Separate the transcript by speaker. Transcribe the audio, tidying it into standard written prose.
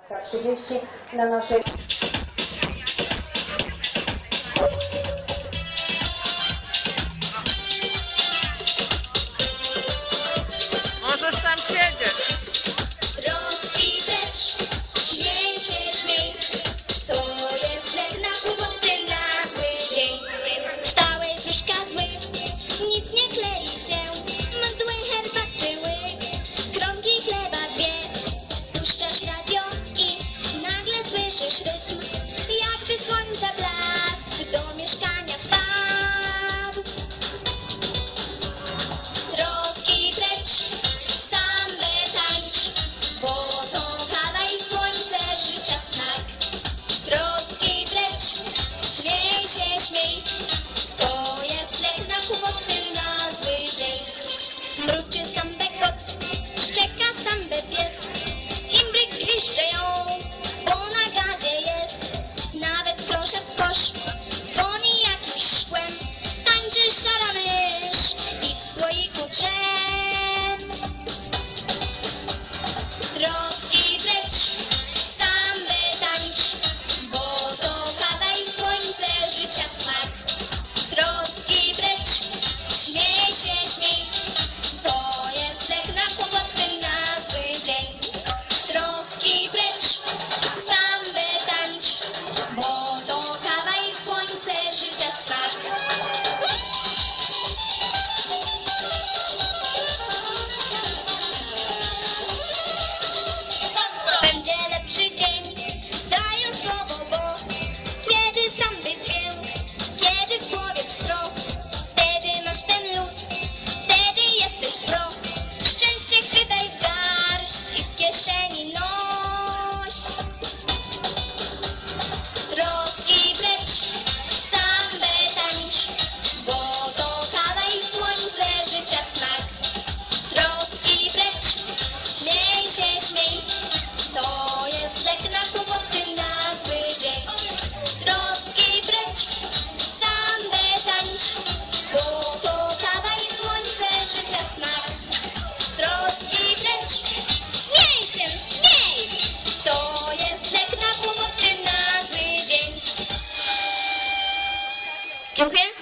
Speaker 1: 30 na naszej...
Speaker 2: Możesz tam siedzieć.
Speaker 3: Troski precz, śmiej się, śmiej. To jest lek na kłopoty, na zły dzień. Wstałeś już zły, nic nie klei się. Mdłe herbaty łyk, kromki chleba dwie. Puszczasz radio i nagle słyszysz rytm. Jakby słońca blask do mieszkania wpadł. Troski precz, sambę tańcz, bo to kawa i słońce, życia smak. Troski precz, śmiej się, śmiej. To jest lek na kłopoty, na zły dzień. Mruczy sambę kot, szczeka sambę pies. Imbryk gwizdże ją, bo na gazie jest. Nawet proszę w kosz, dzwoni jakimś szkłem. Tańczy szara mysz i w słoiku drzew. Troski precz, sambę tańcz, bo to kawa i słońce, życia smak. Troski precz, śmiej się, śmiej. To jest lek na kłopoty, na zły dzień. Troski precz, sambę tańcz, bo to kawa i słońce, życia smak. Będzie lepszy dzień, dają słowo, bo kiedy sam dźwięk, kiedy w głowie pstro, wtedy masz ten luz, wtedy jesteś pro. Szczęście chwytaj w garść i w kieszeni noś. Troski precz, sambę tańcz, bo to kawa i słońce, życia smak. Troski precz, śmiej się, śmiej. To jest lek na kłopoty, na zły dzień. Troski precz, sambę tańcz, bo to kawa i słońce, życia smak. Troski precz, śmiej się, śmiej. To jest lek na kłopoty, na zły dzień. Dziękuję.